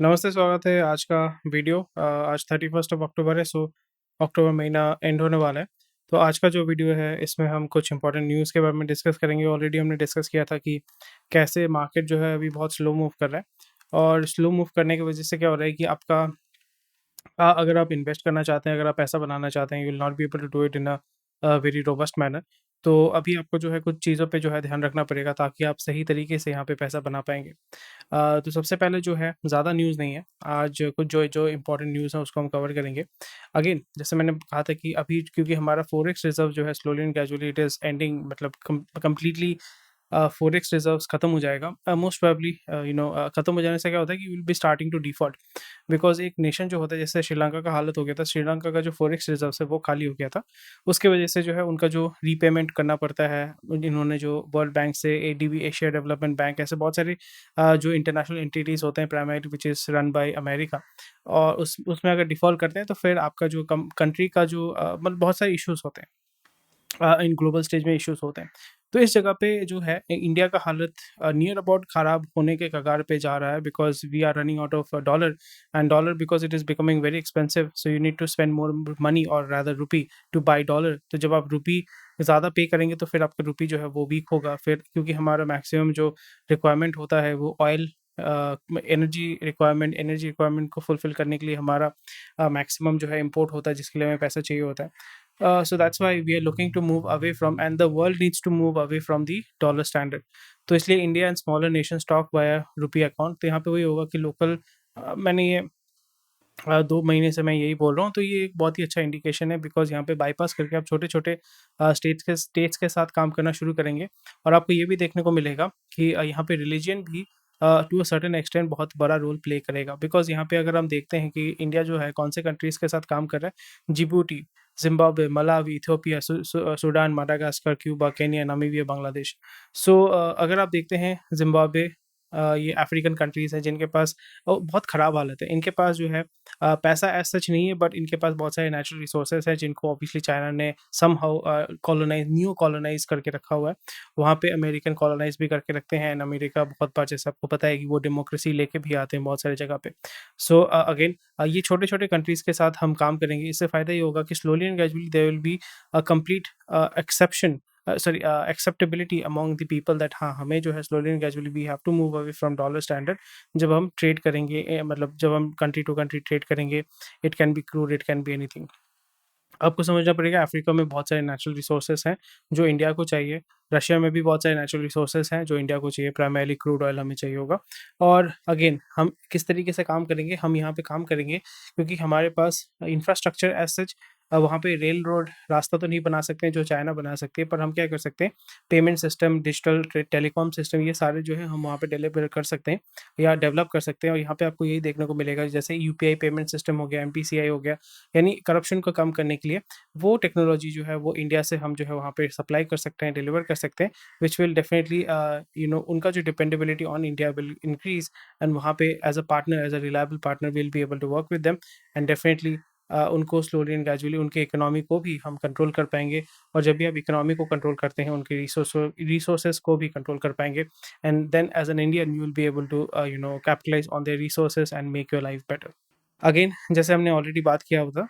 नमस्ते, स्वागत है आज का वीडियो आज 31st ऑफ अक्टूबर है, सो अक्टूबर महीना एंड होने वाला है। तो आज का जो वीडियो है इसमें हम कुछ इंपॉर्टेंट न्यूज़ के बारे में डिस्कस करेंगे। ऑलरेडी हमने डिस्कस किया था कि कैसे मार्केट जो है अभी बहुत स्लो मूव कर रहा है, और स्लो मूव करने की वजह से क्या हो रहा है कि आपका अगर आप इन्वेस्ट करना चाहते हैं, अगर आप पैसा बनाना चाहते हैं, you will not be able to do it in a very robust manner. तो अभी आपको जो है कुछ चीज़ों पे जो है ध्यान रखना पड़ेगा ताकि आप सही तरीके से यहाँ पे पैसा बना पाएँगे। तो सबसे पहले जो है ज़्यादा न्यूज़ नहीं है, आज कुछ जो जो इम्पोर्टेंट न्यूज़ है उसको हम कवर करेंगे। अगेन जैसे मैंने कहा था कि अभी क्योंकि हमारा फ़ॉरेक्स रिज़र्व जो है slowly and gradually it is ending, मतलब कंप्लीटली फ़ॉरेक्स रिज़र्व्स खत्म हो जाएगा। मोस्ट प्रोबेबली खत्म हो जाने से क्या होता है कि will be starting to default, because एक नेशन जो होता है जैसे श्रीलंका का हालत हो गया था, श्रीलंका का जो फ़ॉरेक्स रिज़र्व्स है वो खाली हो गया था। उसकी वजह से जो है उनका जो रीपेमेंट करना पड़ता है, इन्होंने जो वर्ल्ड बैंक से एडीबी एशिया डेवलपमेंट बैंक ऐसे बहुत सारे जो इंटरनेशनल एंटिटीज़ होते हैं primary which is run by America, और उसमें अगर डिफ़ॉल्ट करते हैं तो फिर आपका जो कंट्री का जो मतलब बहुत सारे इश्यूज़ होते हैं। इन ग्लोबल स्टेज में इश्यूज़ होते हैं। तो इस जगह पे जो है इंडिया का हालत नियर अबाउट ख़राब होने के कगार पे जा रहा है, because we are running out of dollar, and dollar because it is becoming very expensive, so you need to spend more money or rather rupee to buy dollar. तो जब आप रूपी ज़्यादा पे करेंगे तो फिर आपका रूपी जो है वो वीक होगा। फिर क्योंकि हमारा मैक्सिमम जो रिक्वायरमेंट होता है वो ऑयल एनर्जी रिक्वायरमेंट को फुलफ़िल करने के लिए हमारा मैक्सिमम जो है इम्पोर्ट होता है, जिसके लिए हमें पैसा चाहिए होता है। So that's why we are looking to move away from, and the world needs to move away from the dollar standard. तो इसलिए India and smaller nation stock via rupee account, तो यहाँ पे वही होगा कि लोकल मैंने ये 2 महीने से मैं यही बोल रहा हूँ, तो ये एक बहुत ही अच्छा इंडिकेशन है, बिकॉज़ यहाँ पे बाईपास करके आप छोटे-छोटे स्टेट्स के साथ काम करना शुरू करेंगे, और आपको ये भी देखने को मिलेगा कि यहाँ पे रिलिजन भी टू अ सर्टेन एक्सटेंट बहुत बड़ा रोल प्ले करेगा। बिकॉज़ यहाँ पे अगर हम देखते हैं कि इंडिया जो है कौन से कंट्रीज़ के साथ काम कर रहा है, Djibouti, Zimbabwe, Malawi, Ethiopia, Sudan, Madagascar, Cuba, Kenya, Namibia, Bangladesh. So अगर आप देखते हैं ज़िम्बाब्वे, ये अफ्रीकन कंट्रीज़ हैं जिनके पास बहुत ख़राब हालत है। इनके पास जो है पैसा एज़ सच नहीं है, बट इनके पास बहुत सारे नेचुरल रिसोर्सेज़ हैं जिनको ऑब्वियसली चाइना ने समहाउ न्यू कॉलोनाइज़ करके रखा हुआ है। वहाँ पे अमेरिकन कॉलोनाइज़ भी करके रखते हैं, एंड अमेरिका बहुत बार जैसे आपको पता है कि वो डेमोक्रेसी लेके भी आते हैं बहुत सारी जगह पे। सो अगेन ये छोटे-छोटे कंट्रीज़ के साथ हम काम करेंगे। इससे फ़ायदा ये होगा कि slowly and gradually there will be a complete acceptability among the people that हाँ, हमें जो है slowly and gradually we have to move away from dollar standard. जब हम ट्रेड करेंगे मतलब जब हम कंट्री टू कंट्री ट्रेड करेंगे, it can be crude, it can be anything. आपको समझना पड़ेगा अफ्रीका में बहुत सारे नेचुरल रिसोर्सेज़ हैं, जो इंडिया को चाहिए। रशिया में भी बहुत सारे नेचुरल रिसोर्सेज़ हैं, जो इंडिया को चाहिए, प्राइमरीली क्रूड ऑयल हमें चाहिए होगा। और अगेन हम किस तरीके से काम करेंगे, हम यहाँ पे काम करेंगे क्योंकि हमारे पास इंफ्रास्ट्रक्चर एज़ सच वहाँ पे रेल रोड रास्ता तो नहीं बना सकते हैं जो चाइना बना सकती है, पर हम क्या कर सकते हैं, payment system, digital telecom system, ये सारे जो है हम वहाँ पे डिलीवर कर सकते हैं या डेवलप कर सकते हैं। और यहाँ पे आपको यही देखने को मिलेगा, जैसे यूपीआई पेमेंट सिस्टम हो गया, एमपीसीआई हो गया, यानी करप्शन को कम करने के लिए वो टेक्नोलॉजी जो है वो इंडिया से हम जो है वहाँ पे सप्लाई कर सकते हैं, डिलीवर कर सकते हैं, व्हिच विल डेफिनिटली उनका जो dependability on India will increase, and वहाँ पे as a partner, as a reliable partner will be able to work with them, and definitely उनको स्लोली एंड ग्रेजुअली उनके इकोनॉमी को भी हम कंट्रोल कर पाएँगे। और जब भी आप इकोनॉमी को कंट्रोल करते हैं, उनके रिसोर्सेज़ को भी कंट्रोल कर पाएँगे, and then as an Indian you will be able to capitalize on their resources and make your life better. Again जैसे हमने ऑलरेडी बात किया हुआ था,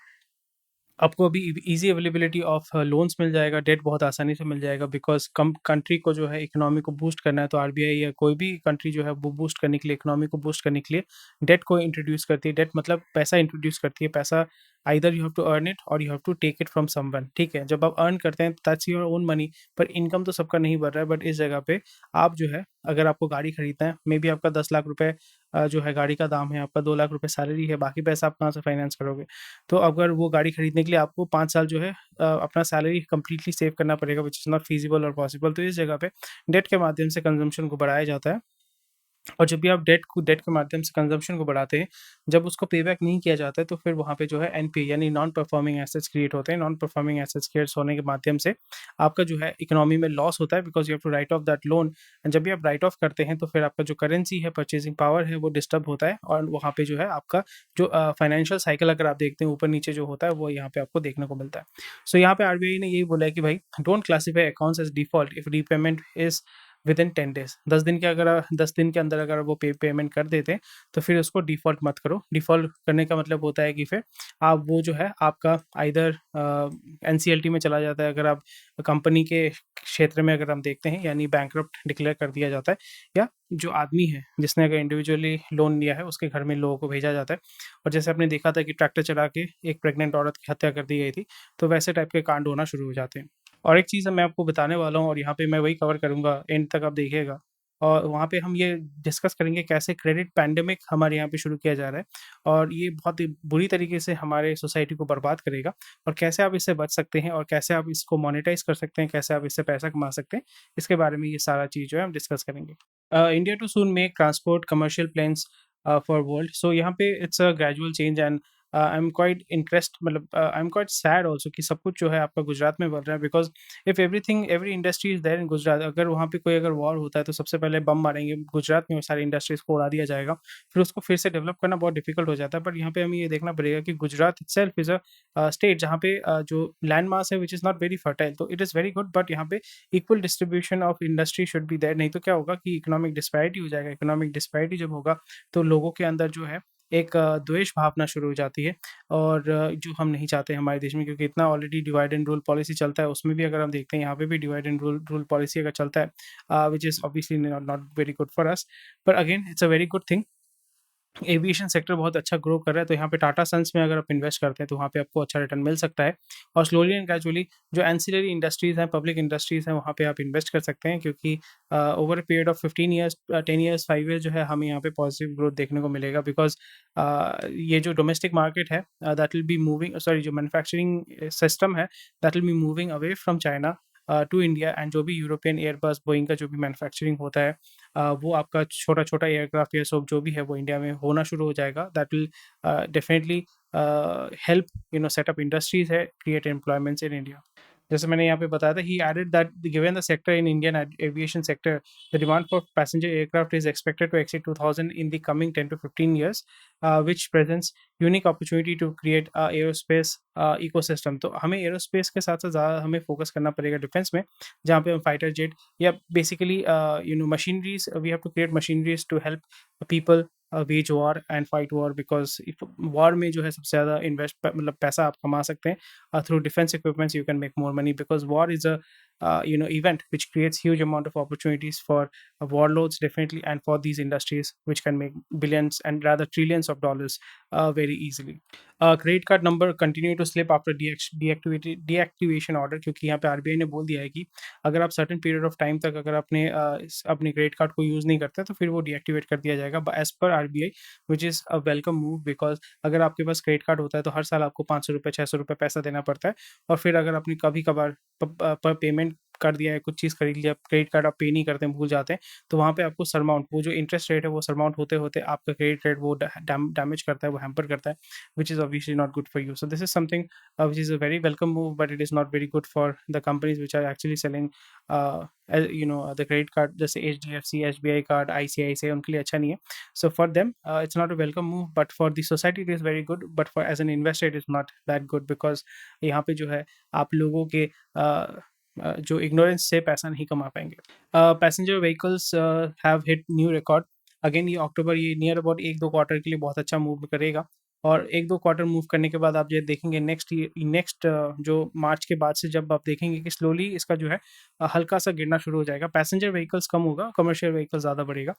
आपको अभी ईज़ी अवेलेबिलिटी ऑफ लोन्स मिल जाएगा, डेट बहुत आसानी से मिल जाएगा, बिकॉज़ कम कंट्री को जो है इकोनॉमी को बूस्ट करना है, तो आरबीआई या कोई भी कंट्री जो है वो बूस्ट करने के लिए, इकोनॉमी को बूस्ट करने के लिए डेट को इंट्रोड्यूस करती है। डेट मतलब पैसा इंट्रोड्यूस करती है। पैसा either you have to earn it और you have to take it from someone, ठीक है? जब आप अर्न करते हैं दैट्स योर ओन मनी, पर इनकम तो सबका नहीं बढ़ रहा है। बट इस जगह पे आप जो है, अगर आपको गाड़ी खरीदना है, मेबी आपका 10 लाख रुपए जो है गाड़ी का दाम है, आपका 2 लाख रुपए सैलरी है, बाकी पैसा आप कहाँ से फाइनेंस करोगे? तो अगर वो गाड़ी खरीदने के लिए आपको 5 साल जो है अपना सैलरी कंप्लीटली सेव करना पड़ेगा, व्हिच इज़ नॉट फीज़िबल और पॉसिबल। तो इस जगह पे डेट के माध्यम से कंज़म्पशन को बढ़ाया जाता है। और जब भी आप डेट के माध्यम से कंज़म्पशन को बढ़ाते हैं, जब उसको पेबैक नहीं किया जाता है, तो फिर वहाँ पे जो है एनपी यानी नॉन परफॉर्मिंग एसेट्स क्रिएट होते हैं। नॉन परफॉर्मिंग एसेट्स क्रिएट होने के माध्यम से आपका जो है इकोनॉमी में लॉस होता है, because you have to write off that loan, and जब भी आप राइट ऑफ करते हैं, तो फिर आपका जो करेंसी है, परचेज़िंग पावर है, वो डिस्टर्ब होता है, और वहाँ पे जो है आपका जो फाइनेंशियल साइकिल अगर आप देखते हैं ऊपर-नीचे जो होता है, वो यहाँ पे आपको देखने को मिलता है। सो यहाँ पे आरबीआई ने यही बोला है कि भाई don't classify accounts as default if repayment is within 10 days. 10 दिन के अंदर अगर वो पेमेंट कर देते हैं, तो फिर उसको डिफ़ॉल्ट मत करो। डिफ़ॉल्ट करने का मतलब होता है कि फिर आप वो जो है आपका आइदर एनसीएलटी में चला जाता है, अगर आप कंपनी के क्षेत्र में अगर हम देखते हैं, यानी बैंकरप्ट डिक्लेयर कर दिया जाता है, या जो आदमी है जिसने अगर इंडिविजुअली लोन लिया है उसके घर में लोगों को भेजा जाता है। और जैसे आपने देखा था कि ट्रैक्टर चला के एक प्रेग्नेंट औरत की हत्या कर दी गई थी, तो वैसे टाइप के कांड होना शुरू हो जाते हैं। और एक चीज़ मैं आपको बताने वाला हूँ और यहाँ पे मैं वही कवर करूँगा, एंड तक आप देखिएगा। और वहाँ पे हम ये डिस्कस करेंगे कैसे क्रेडिट पैंडेमिक हमारे यहाँ पे शुरू किया जा रहा है, और ये बहुत ही बुरी तरीके से हमारे सोसाइटी को बर्बाद करेगा, और कैसे आप इससे बच सकते हैं और कैसे आप इसको मोनेटाइज़ कर सकते हैं, कैसे आप इससे पैसा कमा सकते हैं, इसके बारे में ये सारा चीज़ जो है हम डिस्कस करेंगे। India to soon make transport commercial planes for world. So यहाँ पे it's a gradual change, and I am quite interest मतलब I am quite sad also कि सब कुछ जो है आपका गुजरात में बन रहा है, because if every industry is there in Gujarat, अगर वहाँ पे कोई अगर वॉर होता है तो सबसे पहले बम मारेंगे गुजरात में, वो सारी इंडस्ट्रीज को उड़ा दिया जाएगा, फिर उसको फिर से डेवलप करना बहुत डिफिकल्ट हो जाता है। बट यहाँ पे हमें ये देखना पड़ेगा कि Gujarat itself is a state जहाँ पे जो लैंड मास है which is not very fertile, तो it is very good, but यहाँ पे equal distribution of industry should be there, नहीं तो क्या होगा कि इकोनॉमिक डिस्पैरिटी हो जाएगा। इकोनॉमिक डिस्पैरिटी जब होगा तो लोगों के अंदर जो है एक द्वेष भावना शुरू हो जाती है, और जो हम नहीं चाहते हमारे देश में, क्योंकि इतना already divide and rule policy चलता है, उसमें भी अगर हम देखते हैं यहाँ पे भी डिवाइड एंड रूल पॉलिसी अगर चलता है, which is obviously not very good for us, but again it's a very good thing. Aviation sector बहुत अच्छा ग्रो कर रहा है, तो यहाँ पे टाटा सन्स में अगर आप इन्वेस्ट करते हैं तो वहाँ पे आपको अच्छा रिटर्न मिल सकता है। और स्लोली एंड ग्रेजुअली जो एंसिलरी इंडस्ट्रीज़ हैं, पब्लिक इंडस्ट्रीज़ हैं, वहाँ पे आप इन्वेस्ट कर सकते हैं, क्योंकि over a period of 15 years 10 years 5 years जो है हमें यहाँ पे पॉजिटिव ग्रोथ देखने को मिलेगा, बिकॉज़ ये जो डोमेस्टिक मार्केट है that will be moving, sorry जो मैन्युफैक्चरिंग सिस्टम है that will be moving away from China to India, and जो भी यूरोपियन एयरबस बोइंग का जो भी मैन्युफैक्चरिंग होता है, वो आपका छोटा-छोटा एयरक्राफ्ट या सब जो भी है वो इंडिया में होना शुरू हो जाएगा। That will definitely help set up industries है, क्रिएट एम्प्लॉयमेंट्स इन इंडिया। जैसे मैंने यहाँ पे बताया था, he added that given the sector in Indian aviation sector, the demand for passenger aircraft is expected to exceed 2000 in the coming 10 to 15 years, which presents unique opportunity to create aerospace ecosystem. तो हमें aerospace के साथ साथ ज़्यादा हमें focus करना पड़ेगा defence में, जहाँ पे हम फाइटर जेट या basically machineries, we have to create machineries to help people wage war and fight war, because war में जो है सबसे ज़्यादा इन्वेस्ट मतलब पैसा आप कमा सकते हैं through defence equipments, you can make more money, because war is a event which creates huge amount of opportunities for warlords definitely, and for these industries which can make billions and rather trillions of dollars very easily. Credit card number continue to slip after deactivation order, क्योंकि यहाँ पे RBI ने बोल दिया है कि अगर आप सर्टेन पीरियड ऑफ टाइम तक अगर अपने क्रेडिट कार्ड को यूज़ नहीं करते तो फिर वो डीएक्टिवेट कर दिया जाएगा एज पर RBI, which is a welcome move, because अगर आपके पास क्रेडिट कार्ड होता है तो हर साल आपको 500 रुपये 600 रुपये पैसा देना पड़ता है, और फिर अगर आपने कभी कभार पर पेमेंट कर दिया है, कुछ चीज़ खरीद लिया, क्रेडिट कार्ड आप पे नहीं करते हैं, भूल जाते हैं, तो वहाँ पे आपको सरमाउंट, वो जो इंटरेस्ट रेट है वो सरमाउंट होते-होते आपका क्रेडिट रेट वो डैमेज करता है, वो हैम्पर करता है, which is obviously not good for you. So this is something which is a very welcome move, but it is not very good for the companies which are actually selling the credit card, जैसे HDFC, SBI card, ICICI, उनके लिए अच्छा नहीं है। So for them, it's not a welcome move, but for the society it is very good. But for as an investor, it is not that good, because यहाँ पे जो है आप लोगों के जो इग्नोरेंस से पैसा नहीं कमा पाएंगे। Passenger vehicles have hit new record again. ये अक्टूबर, ये नियर अबाउट 1-2 क्वार्टर के लिए बहुत अच्छा मूव करेगा, और 1-2 क्वार्टर मूव करने के बाद आप ये देखेंगे नेक्स्ट जो मार्च के बाद से जब आप देखेंगे कि स्लोली इसका जो है हल्का सा गिरना शुरू हो जाएगा। पैसेंजर व्हीकल्स कम होगा, कमर्शियल व्हीकल ज़्यादा बढ़ेगा,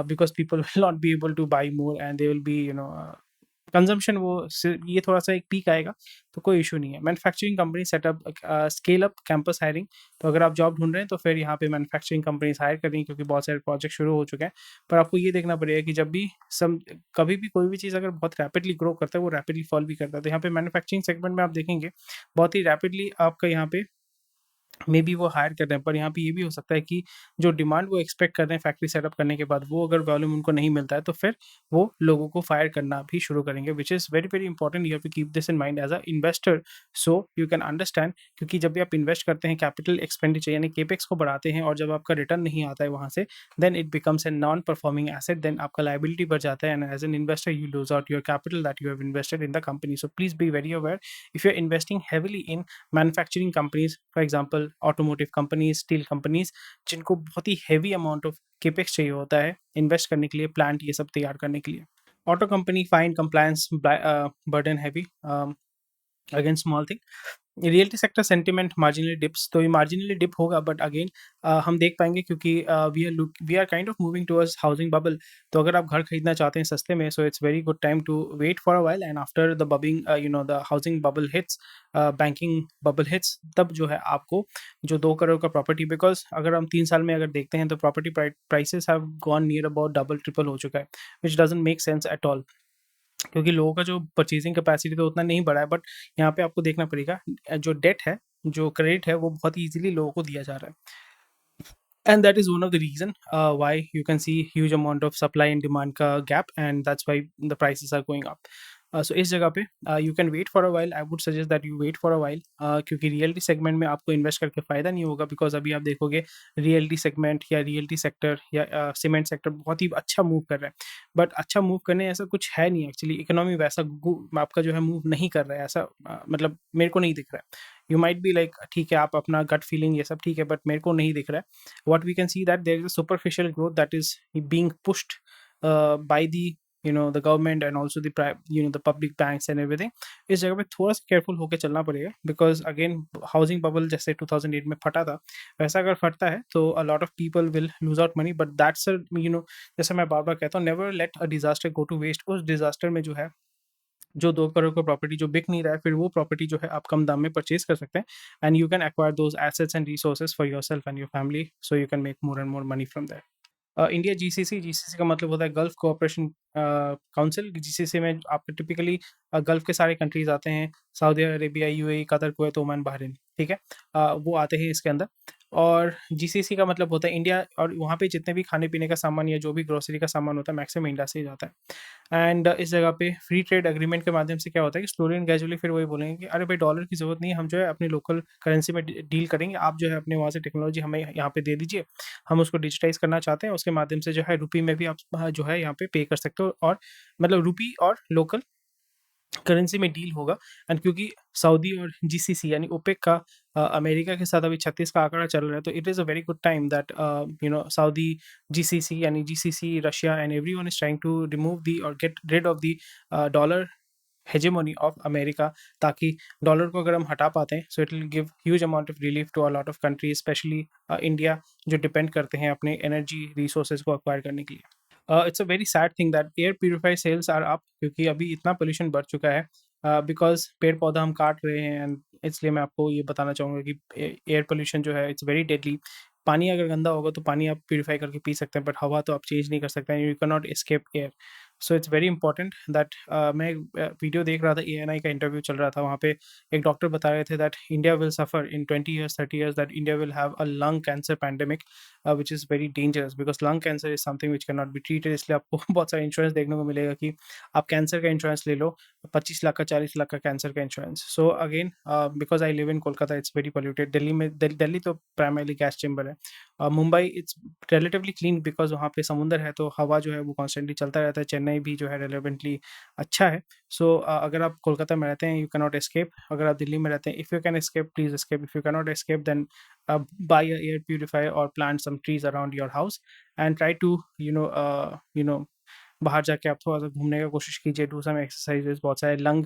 because people will not be able to buy more, and they will be consumption ये थोड़ा सा एक पीक आएगा, तो कोई इशू नहीं है। Manufacturing company setup scale up campus hiring, तो अगर आप जॉब ढूंढ रहे हैं तो फिर यहाँ पे मैन्युफैक्चरिंग कंपनीज हायर करेंगी, क्योंकि बहुत सारे प्रोजेक्ट शुरू हो चुके हैं। पर आपको ये देखना पड़ेगा कि जब भी कभी भी कोई भी चीज़ अगर बहुत रैपिडली ग्रो करता है, वो रैपिडली फॉल भी करता है। तो यहाँ पे मैन्युफैक्चरिंग सेगमेंट में आप देखेंगे बहुत ही रैपिडली आपका यहाँ पे मे बी वो हायर कर रहे हैं, पर यहाँ पे ये भी हो सकता है कि जो डिमांड वो एक्सपेक्ट कर रहे हैं फैक्ट्री सेटअप करने के बाद, वो अगर वॉल्यूम उनको नहीं मिलता है तो फिर वो लोगों को फायर करना भी शुरू करेंगे, which is very very important. You have to keep this in mind as a investor, so you can understand. क्योंकि जब भी आप इन्वेस्ट करते हैं, कैपिटल एक्सपेंडिचर यानी केपेक्स को बढ़ाते हैं, और जब आपका रिटर्न नहीं आता है वहाँ से, then it becomes a non performing asset, then आपका लाइबिलिटी बढ़ जाता है, and as an investor you lose out your capital that you have invested in the company. So please be very aware, if you are investing heavily in manufacturing companies, for example example automotive companies, steel companies, जिनको बहुत ही heavy amount of capex चाहिए होता है invest करने के लिए, plant ये सब तैयार करने के लिए। Auto company fine compliance burden heavy again small thing. Realty sector sentiment marginally dips, तो ये मार्जिनली डिप होगा बट अगेन हम देख पाएंगे क्योंकि we are kind of moving towards housing bubble. तो अगर आप घर खरीदना चाहते हैं सस्ते में, so it's very good time to wait for a while, and after the bubbling the housing bubble hits, banking bubble hits, तब जो है आपको जो 2 करोड़ का प्रॉपर्टी, बिकॉज अगर हम 3 साल में अगर देखते हैं तो property prices have gone near about double triple हो चुका है, विच doesn't make sense at all, क्योंकि लोगों का जो परचेजिंग कैपेसिटी तो उतना नहीं बढ़ा है, बट यहाँ पे आपको देखना पड़ेगा जो डेट है, जो क्रेडिट है, वो बहुत ईजिली लोगों को दिया जा रहा है, and that is one of the reason why you can see huge amount of supply and demand का gap, and that's why the prices are going up. So इस जगह पे you can wait for a while. I would suggest that you wait for a while, क्योंकि realty segment में आपको invest करके फ़ायदा नहीं होगा, बिकॉज अभी आप देखोगे रियल्टी सेगमेंट या रियल्टी सेक्टर या सीमेंट सेक्टर बहुत ही अच्छा मूव कर रहा है, बट अच्छा मूव करने ऐसा कुछ है नहीं एक्चुअली, इकोनॉमी वैसा आपका जो है मूव नहीं कर रहा है ऐसा, मतलब मेरे को नहीं दिख रहा है। यू माइट बी लाइक ठीक है, आप अपना गट फीलिंग ये सब ठीक है, बट मेरे को नहीं दिख रहा है। what we can see that there is a superficial growth that is being pushed by the the government and also the the public banks and everything। इस जगह पे थोड़ा सा केयरफुल होकर चलना पड़ेगा, बिकॉज अगेन हाउसिंग बबल जैसे 2008 में फटा था, वैसा अगर फटता है तो a lot of people will lose out money, but that's जैसे मैं बार बार कहता हूँ, never let a disaster go to waste. उस डिजास्टर में जो है, जो 2 करोड़ का प्रॉपर्टी जो बिक नहीं रहा है, फिर वो प्रॉपर्टी जो है आप कम दाम में परचेज कर सकते हैं, and you can acquire those assets and resources for your self and your family, so you can make more and more money from that. India GCC, GCC का मतलब होता है गल्फ कोऑपरेशन काउंसिल। जीसीसी में आपके typically gulf के सारे countries आते हैं, Saudi Arabia, UAE, Qatar, Kuwait, Oman, Bahrain, ठीक है, वो आते हैं इसके अंदर। और जीसीसी का मतलब होता है इंडिया, और वहाँ पे जितने भी खाने पीने का सामान या जो भी ग्रोसरी का सामान होता है मैक्सिमम इंडिया से ही जाता है। एंड इस जगह पे फ्री ट्रेड एग्रीमेंट के माध्यम से क्या होता है कि स्लोली एंड ग्रेजुअली फिर वही बोलेंगे कि अरे भाई डॉलर की ज़रूरत नहीं है, हम जो है अपनी लोकल करेंसी में डील करेंगे, आप जो है अपने वहाँ से टेक्नोलॉजी हमें यहाँ पे दे दीजिए, हम उसको डिजिटाइज करना चाहते हैं, उसके माध्यम से जो है रुपी में भी आप जो है यहाँ पे कर सकते हो, और मतलब रुपी और लोकल करेंसी में डील होगा। एंड क्योंकि सऊदी और जीसीसी यानी ओपेक का अमेरिका के साथ अभी 36 का आंकड़ा चल रहा है, तो it is a very good time that Saudi, GCC यानी GCC, Russia and everyone is trying to remove the और get rid of the dollar hegemony of America, ताकि डॉलर को अगर हम हटा पाते हैं, so it will give huge amount of relief to a lot of countries, specially India, जो depend करते हैं अपने एनर्जी रिसोर्सेज को अक्वायर करने के लिए। It's a very sad thing that air purifier sales are up, क्योंकि अभी इतना पोल्यूशन बढ़ चुका है, बिकॉज पेड़ पौधा हम काट रहे हैं, एंड इसलिए मैं आपको ये बताना चाहूँगा कि एयर पोल्यूशन जो है इट्स वेरी डेडली। पानी अगर गंदा होगा तो पानी आप प्यूरिफाई करके पी सकते हैं, बट हवा तो आप चेंज नहीं कर सकते हैं, you can not escape air. So it's very important that, मैं वीडियो देख रहा था, एएनआई का इंटरव्यू चल रहा था, वहाँ पे एक डॉक्टर बता रहे थे that India will suffer in 20 years 30 years, that India will have a lung cancer pandemic, which is very dangerous, because lung cancer is something which can not be treated. इसलिए आपको बहुत सारा इंश्योरेंस देखने को मिलेगा कि आप कैंसर का इंश्योरेंस ले लो, 25 लाख का, 40 लाख का कैंसर का insurance. So again, because I live in Kolkata, it's very polluted. Delhi में दिल्ली तो प्राइमरली गैस चेम्बर है, Mumbai it's relatively clean because वहाँ पे समुंदर है, तो हवा जो है वो कॉन्स्टेंटली चलता रहता है। चेन्नई भी जो है रेलेवेंटली अच्छा है। सो अगर आप कोलकाता में रहते हैं, यू कैन नॉट एस्केप। अगर आप दिल्ली में रहते हैं, if you can escape please escape, if you can not escape then buy a air purifier और plant some trees around your house, and try to बाहर जाके आप थोड़ा सा घूमने का कोशिश कीजिए, डू सम एक्सरसाइजेस। बहुत सारे लंग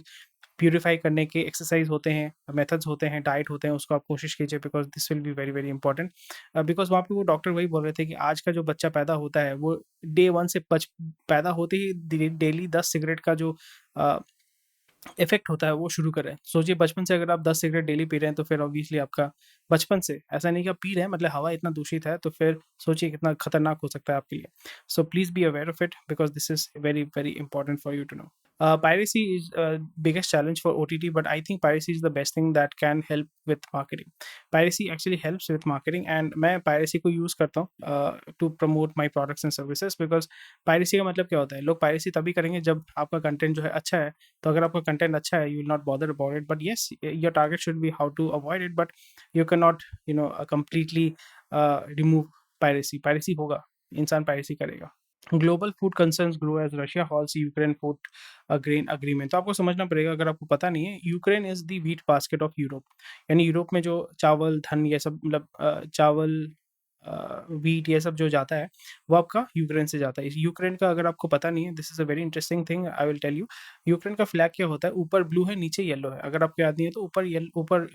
प्यूरिफाई करने के एक्सरसाइज होते हैं, मेथड्स होते हैं, डाइट होते हैं, उसको आप कोशिश कीजिए, because this will be very very important. Because वहाँ पे वो डॉक्टर वही बोल रहे थे कि आज का जो बच्चा पैदा होता है वो डे वन से पैदा होते ही डेली 10 सिगरेट का जो इफेक्ट होता है वो शुरू करें। सोचिए बचपन से अगर आप 10 सिगरेट डेली पी रहे हैं, तो फिर ऑब्वियसली आपका बचपन से, ऐसा नहीं कि आप पी रहे हैं मतलब हवा इतना दूषित है, तो फिर सोचिए कितना खतरनाक हो सकता है आपके लिए। So please be aware of it, because this is very very important for you to know. Piracy is biggest challenge for OTT, but I think piracy is the best thing that can help with marketing. Piracy actually helps with marketing, and मैं piracy को use करता हूँ to promote my products and services, because piracy का मतलब क्या होता है, लोग piracy तभी करेंगे जब आपका content जो है अच्छा है। तो अगर आपका content अच्छा है, you will not bother about it, but yes, your target should be how to avoid it, but you cannot completely remove piracy। piracy होगा, इंसान piracy करेगा। Global food concerns grow as Russia halts Ukraine food grain agreement. तो आपको समझना पड़ेगा, अगर आपको पता नहीं है, Ukraine is the wheat basket of Europe. यानी यूरोप में जो चावल धन ये सब मतलब चावल व्हीट ये सब जो जाता है वो आपका यूक्रेन से जाता है। यूक्रेन का अगर आपको पता नहीं है, this is a very interesting thing, I will tell you. Ukraine का फ्लैग क्या होता है, ऊपर ब्लू है नीचे येलो है। अगर आपको याद नहीं है तो ऊपर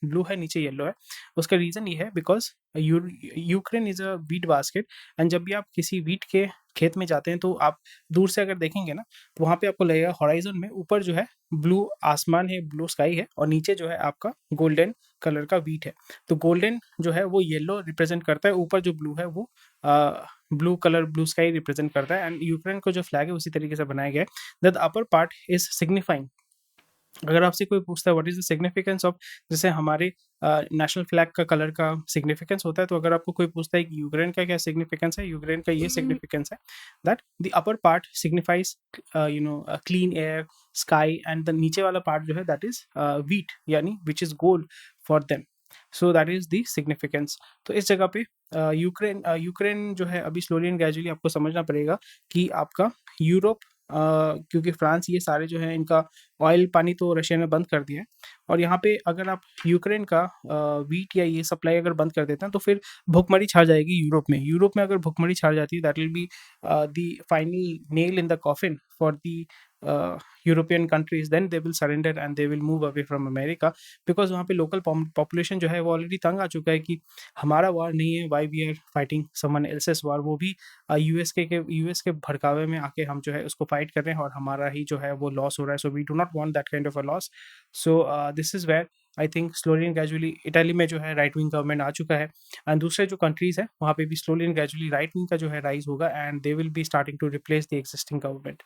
ब्लू है नीचे येलो है। उसका रीजन ये है because Ukraine is a wheat basket. And जब भी आप किसी व्हीट के खेत में जाते हैं तो आप दूर से अगर देखेंगे ना, तो वहाँ पे आपको लगेगा हॉराइजन में ऊपर जो है ब्लू आसमान है, ब्लू स्काई है, और नीचे जो है आपका गोल्डन कलर का व्हीट है। तो गोल्डन जो है वो येलो रिप्रेजेंट करता है, ऊपर जो ब्लू है वो blue colour blue sky represent करता है। एंड यूक्रेन को जो फ्लैग है उसी तरीके से बनाया गया है, that upper part is signifying. अगर आपसे कोई पूछता है what is the significance of, जैसे हमारे नेशनल फ्लैग का कलर का सिग्निफिकेंस होता है, तो अगर आपको कोई पूछता है कि यूक्रेन का क्या सिग्निफिकेंस है, यूक्रेन का ये सिग्निफिकेंस है that the upper part signifies clean air sky, and the नीचे वाला पार्ट जो है दैट इज व्हीट, यानी which is gold for them. So that is the significance. तो इस जगह पे यूक्रेन जो है अभी स्लोली एंड ग्रेजुअली आपको समझना पड़ेगा कि आपका यूरोप, क्योंकि फ्रांस ये सारे जो है इनका ऑयल पानी तो रशिया ने बंद कर दिया है, और यहाँ पे अगर आप यूक्रेन का व्हीट या ये सप्लाई अगर बंद कर देते हैं तो फिर भुखमरी छा जाएगी यूरोप में। यूरोप में अगर भुखमरी छा जाती है that will be the final nail in the coffin for the European countries, then they will surrender and they will move away from America. Because वहाँ पे लोकल पॉपुलेशन जो है वो ऑलरेडी तंग आ चुका है कि हमारा वार नहीं है, why we are fighting someone else's war, वो भी यूएस के भड़कावे में आके हम जो है उसको फाइट कर रहे हैं और हमारा ही जो है वो लॉस हो रहा है। So we do not want that kind of a loss. So this is where I think slowly and gradually Italy में जो है राइट विंग गवर्नमेंट आ चुका है, एंड दूसरे जो कंट्रीज है वहाँ पे भी slowly and gradually right wing का जो है राइज होगा, and they will be starting to replace the existing government.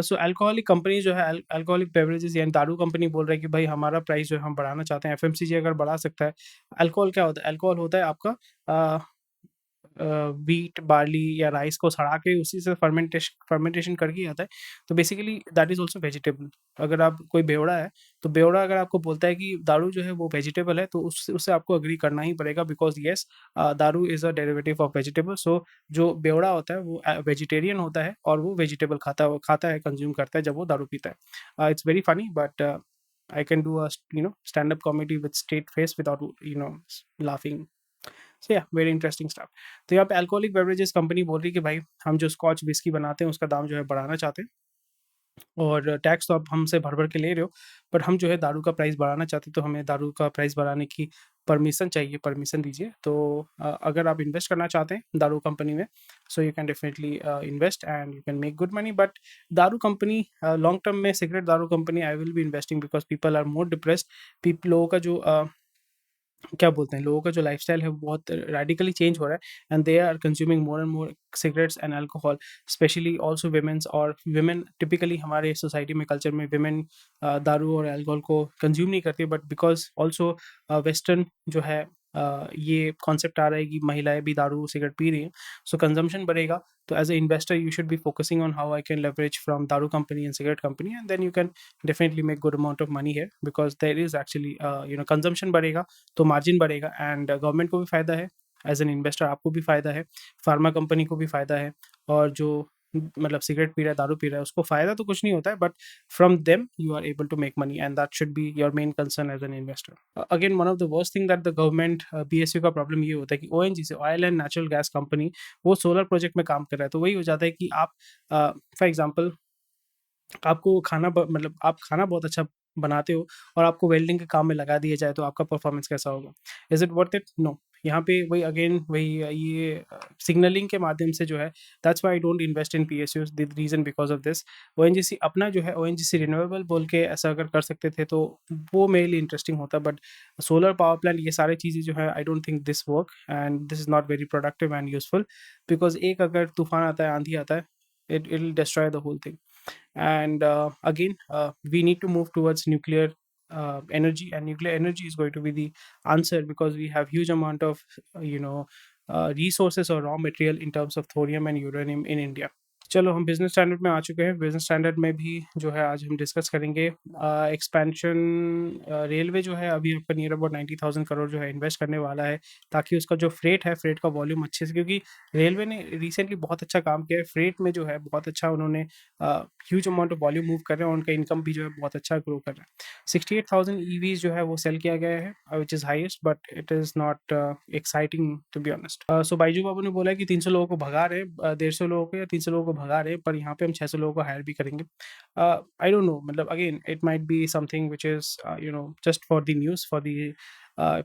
So alcoholic company जो है अल्कोहलिक बेवरेजेस यानी दारू कंपनी बोल रहे हैं कि भाई हमारा प्राइस जो है हम बढ़ाना चाहते हैं, एफएमसीजी अगर बढ़ा सकता है। अल्कोहल क्या होता है, अल्कोहल होता है आपका व्हीट बार्ली या राइस को सड़ा के उसी से फर्मेंटेशन करके आता है। तो basically that is also vegetable. अगर आप कोई बेवड़ा है तो बेवड़ा अगर आपको बोलता है कि दारू जो है वो वेजिटेबल है, तो उससे आपको अग्री करना ही पड़ेगा, because yes daru is a derivative of vegetable. So जो बेवड़ा होता है वो वेजिटेरियन होता है और वो वेजिटेबल खाता है कंज्यूम करता है जब वो दारू पीता है। It's very funny but I can do a stand up comedy with straight face without laughing. सो या वेरी इंटरेस्टिंग स्टफ। तो यहाँ पे अल्कोहलिक बेवरेजेस कंपनी बोल रही है कि भाई हम जो स्कॉच विस्की बनाते हैं उसका दाम जो है बढ़ाना चाहते हैं, और टैक्स तो आप हमसे भर के ले रहे हो, बट हम जो है दारू का प्राइस बढ़ाना चाहते हैं, तो हमें दारू का प्राइस बढ़ाने की परमिशन चाहिए, परमिशन दीजिए। तो अगर आप इन्वेस्ट करना चाहते हैं दारू कंपनी में, so you can definitely invest and you can make good money. But दारू कंपनी लॉन्ग टर्म में, सिगरेट दारू company I will be investing because people are more depressed. लोगों का जो क्या बोलते हैं, लोगों का जो लाइफस्टाइल है वो बहुत रेडिकली चेंज हो रहा है, and they are consuming more and more cigarettes and alcohol, specially also womens. और वेमेन टिपिकली हमारे सोसाइटी में कल्चर में वेमेन दारू और अल्कोहल को कंज्यूम नहीं करती, बट बिकॉज ऑल्सो वेस्टर्न जो है ये कॉन्सेप्ट आ रहा है कि महिलाएं भी दारू सिगरेट पी रही हैं, सो कंजम्पशन बढ़ेगा। तो as a investor you should be focusing on how I can leverage from daru company and cigarette company, and then you can definitely make good amount of money here, because there is actually consumption बढ़ेगा तो margin बढ़ेगा, and government को भी फ़ायदा है, as an investor आपको भी फ़ायदा है, फार्मा कंपनी को भी फ़ायदा है, और जो मतलब सिगरेट पी रहा है दारू पी रहा है उसको फ़ायदा तो कुछ नहीं होता है, but from them you are able to make money, and that should be your main concern as an investor. Again one of the worst thing that the government PSU का प्रॉब्लम ये होता है कि ONGC oil and natural gas company वो solar project में काम कर रहा है, तो वही हो जाता है कि आप फॉर एग्जाम्पल आपको मतलब आप खाना बहुत अच्छा बनाते हो और आपको वेल्डिंग के काम में लगा दिया जाए तो आपका परफॉर्मेंस कैसा होगा? Is it worth it? No. यहाँ पे वही अगेन वही ये सिग्नलिंग के माध्यम से जो है, that's why I don't invest in PSUs, the reason because of this. ONGC अपना जो है ओएनजीसी रिन्यूएबल बोल के ऐसा अगर कर सकते थे तो वो मेरे लिए इंटरेस्टिंग होता, बट सोलर पावर प्लांट ये सारी चीज़ें जो है I don't think this work, and this is not very productive and useful, because एक अगर तूफान आता है, आंधी आता है, it will destroy the whole thing. And again we need to move towards nuclear energy, and nuclear energy is going to be the answer, because we have huge amount of resources or raw material in terms of thorium and uranium in India. चलो हम business standard में आ चुके हैं। Business standard में भी जो है आज हम डिस्कस करेंगे एक्सपेंशन। रेलवे जो है अभी आपका नियर अबाउट 90,000 करोड़ जो है इन्वेस्ट करने वाला है, ताकि उसका जो फ्रेट है, फ्रेट का वॉल्यूम अच्छे से, क्योंकि रेलवे ने रिसेंटली बहुत अच्छा काम किया है। फ्रेट में जो है बहुत अच्छा उन्होंने huge amount of volume move कर रहे हैं और उनका इनकम भी जो है बहुत अच्छा ग्रो कर रहा है। 68,000 ईवीज़ जो है वो सेल किया गया है, which is highest, but it is not exciting to be honest. So Baiju Babu ने बोला है कि 300 लोगों को भगा रहे हैं, 150 लोगों को या 300 लोगों को भगा रहे हैं, पर यहाँ पे हम 600 लोगों को हायर भी करेंगे। आई डोंट नो, मतलब again it might be something which is just for the news, for the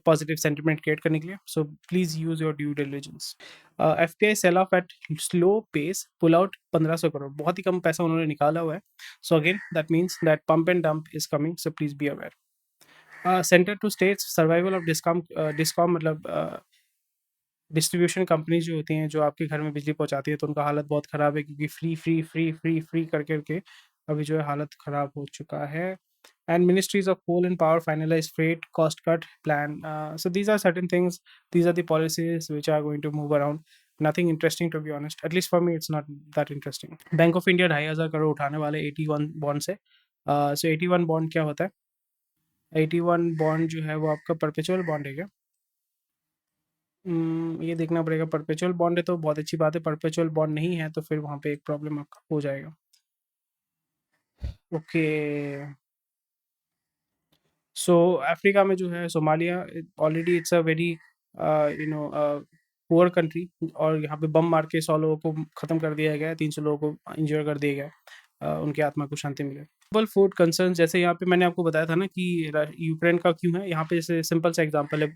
positive sentiment create करने के लिए। So please use your due diligence. FPI sell off at slow pace, pull out 1500 crore, बहुत ही कम पैसा उन्होंने निकाला हुआ है। So again that means that pump and dump is coming, so please be aware. Centre to states survival of discom, discom मतलब distribution companies जो होती हैं, जो आपके घर में बिजली पहुंचाती है, तो उनका हालत बहुत ख़राब है, क्योंकि free free free free free कर करके अभी जो है हालत ख़राब हो चुका है। And ministries of coal and power finalise freight cost cut plan. So these are certain things, these are the policies which are going to move around. Nothing interesting to be honest, at least for me it's not that interesting. Bank of India 2,500 crore उठाने वाले 81 bond से। सो 81 bond क्या होता है? 81 bond जो है वो आपका परपेचुअल बॉन्ड है क्या? ये देखना पड़ेगा। परपेचुअल बॉन्ड है तो बहुत अच्छी बात है, परपेचुअल बॉन्ड नहीं है तो फिर वहाँ पे एक प्रॉब्लम आपका हो जाएगा। ओके, सो अफ्रीका में जो है Somalia, already it's a very you know poor country, और यहाँ पे बम मार के 100 लोगों को ख़त्म कर दिया गया है, 300 लोगों को इंजर कर दिया गया है। उनकी आत्मा को शांति मिले। ग्लोबल फूड कंसर्न, जैसे यहाँ पे मैंने आपको बताया था ना कि यूक्रेन का क्यों है, यहाँ पे जैसे सिंपल सा एग्जांपल है।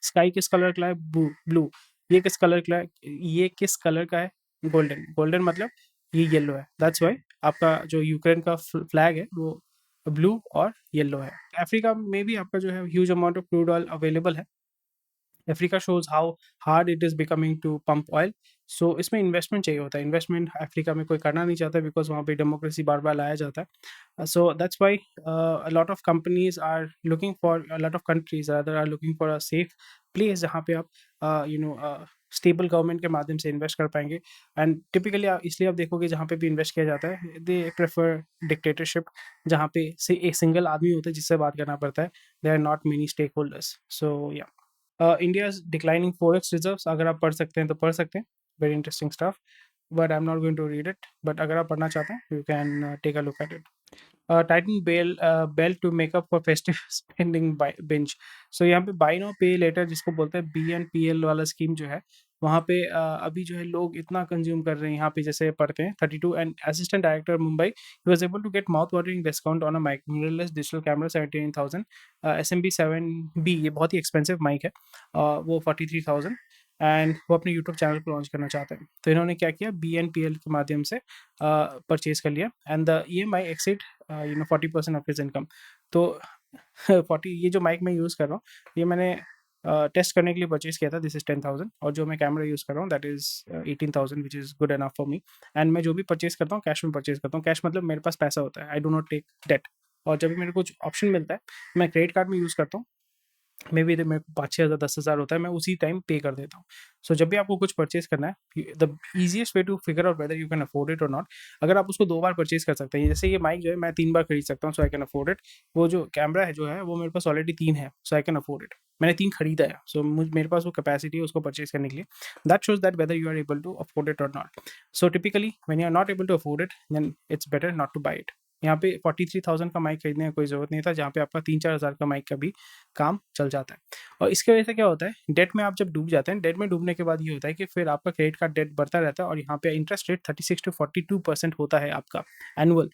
स्काई किस कलर का है? ब्लू। ये किस कलर का है? ये किस कलर का है? गोल्डन। गोल्डन मतलब ये येलो है, दैट्स वाई आपका जो यूक्रेन का फ्लैग है वो ब्लू और येलो है। अफ्रीका में भी आपका जो है huge amount of crude oil available है। Africa shows how hard it is becoming to pump oil. So इसमें इन्वेस्टमेंट चाहिए होता है। इन्वेस्टमेंट अफ्रीका में कोई करना नहीं चाहता, बिकॉज वहाँ पे डेमोक्रेसी बार बार लाया जाता है। So that's why a lot of companies are looking for, a lot of countries rather are looking for a safe place जहाँ पे आप स्टेबल गवर्नमेंट के माध्यम से इन्वेस्ट कर पाएंगे। एंड टिपिकली इसलिए आप देखोगे जहाँ पे भी इन्वेस्ट किया जाता है, दे प्रेफर डिक्टेटरशिप, जहाँ पे से एक सिंगल आदमी होता है जिससे बात करना पड़ता है। They are not many stakeholders. So या इंडियाज डिक्लाइनिंग फॉरेक्स रिजर्व्स, अगर आप पढ़ सकते हैं तो पढ़ सकते हैं, very interesting stuff, but I am not going to read it. But अगर आप पढ़ना चाहते हैं you can take a look at it. Titan bell to makeup for festive spending binge. So यहाँ पे बाय नाउ पे लेटर जिसको बोलते हैं BNPL वाला स्कीम जो है, वहाँ पे अभी जो है लोग इतना कंज्यूम कर रहे हैं। यहाँ पे जैसे पढ़ते हैं 32 and assistant director Mumbai, he was able to get mouth watering discount on a mike mirrorless digital camera 79,000। SMB7B, ये बहुत ही एक्सपेंसिव माइक है, वो 43,000, एंड वो अपने यूट्यूब चैनल पर लॉन्च करना चाहते हैं। तो इन्होंने क्या किया, BNPL के माध्यम से परचेज कर लिया, and the EMI exceed 40% of his income. तो 40, ये जो माइक मैं यूज़ कर रहा हूँ, ये मैंने टेस्ट करने के लिए परचेज किया था, दिस इज़ 10,000, और जो मैं कैमरा यूज़ कर रहा हूँ that is 18,000, which is good enough for me. And मैं जो भी परचेज करता हूँ कैश में परचेज करता हूँ। कैश मतलब मेरे पास पैसा होता है, I do not take debt. और जब भी मेरे को कुछ ऑप्शन मिलता है, मैं क्रेडिट कार्ड में यूज़ करता हूँ। मे बी मेरे को 5-6 हज़ार 10,000 होता है, मैं उसी टाइम पे कर देता हूँ। सो जब भी आपको कुछ परचेज करना है, the easiest way to figure out whether you can afford it और नॉट, अगर आप उसको 2 बार परचेज कर सकते हैं, जैसे ये माइक जो है मैं 3 बार खरीद सकता हूँ, सो आई कैन अफोर्ड इट। वो जो कैमरा है जो है वो मेरे पास ऑलरेडी 3 है, सो आई कैन अफोर्ड इट। मैंने 3 खरीदा है, सो मेरे पास वो कैपेसिटी है उसको परचेज करने के लिए। That shows that whether you are able to afford it और not. So typically when you are not able to afford it, then it's better not to buy it. यहाँ पे 43,000 का माइक खरीदने की कोई ज़रूरत नहीं था, जहाँ पे आपका 3-4 हज़ार का माइक का भी काम चल जाता है। और इसकी वजह से क्या होता है, डेट में आप जब डूब जाते हैं, डेट में डूबने के बाद ये होता है कि फिर आपका क्रेडिट कार्ड डेट बढ़ता रहता है, और यहाँ पे इंटरेस्ट रेट 36 to 42% होता है आपका एनुअल।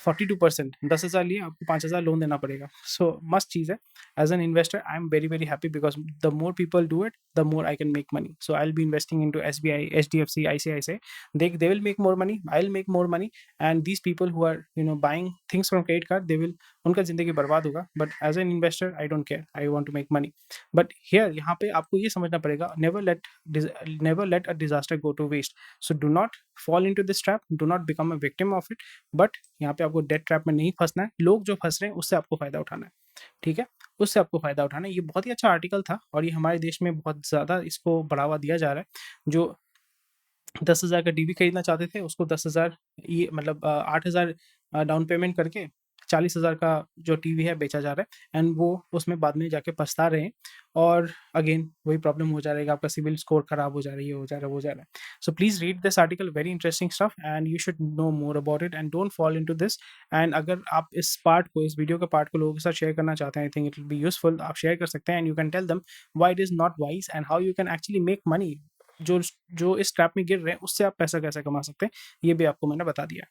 42%, 10,000 लिए आपको 5,000 लोन देना पड़ेगा। सो मस्त चीज़ है। As an investor I am very very happy, because the more people do it the more I can make money. So I will be investing into SBI, HDFC, ICICI, they will make more money, I'll make more money, and these people who are buying things from credit card, they will, उनका ज़िंदगी बर्बाद होगा। But as an investor I don't care, I want to make money. But here, यहाँ पे आपको ये समझना पड़ेगा, never let a disaster go to waste. So do not fall into this trap, do not become a victim of it, but यहाँ पे आपको debt trap में नहीं फंसना है। लोग जो फंस रहे हैं उससे आपको फायदा उठाना है, ठीक है, उससे आपको फायदा उठाना है। ये बहुत ही अच्छा आर्टिकल था, और ये हमारे देश में बहुत ज़्यादा इसको बढ़ावा दिया जा रहा है। जो 10,000 का टीवी खरीदना चाहते थे, उसको 10,000 ये मतलब 8,000 डाउन पेमेंट करके 40,000 का जो टीवी है बेचा जा रहा है, एंड वो उसमें बाद में जाके पछता रहे हैं, और अगेन वही प्रॉब्लम हो जा रहा है कि आपका सिविल स्कोर खराब हो जा रहा है, ये हो जा रहा है, वो हो जा रहा है। So please read this article, very interesting stuff, and you should know more about it and don't fall into this. And अगर आप इस वीडियो के पार्ट को लोगों के साथ शेयर करना चाहते हैं, I think it will be useful, आप शेयर कर सकते हैं, and you can tell them why it is not wise and how you can actually make money. जो जो इस ट्रैप में गिर रहे हैं, उससे आप पैसा कैसे कमा सकते हैं, ये भी आपको मैंने बता दिया।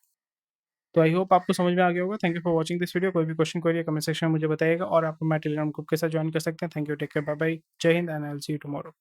तो आई होप आपको समझ में आ गया होगा। Thank you for watching this video. कोई भी क्वेश्चन, क्वेरी कमेंट सेक्शन में मुझे बताइएगा, और आप हमारे टेलीग्राम ग्रुप के साथ जॉइन कर सकते हैं। Thank you, take care, bye bye, जय हिंद, and I will see you tomorrow.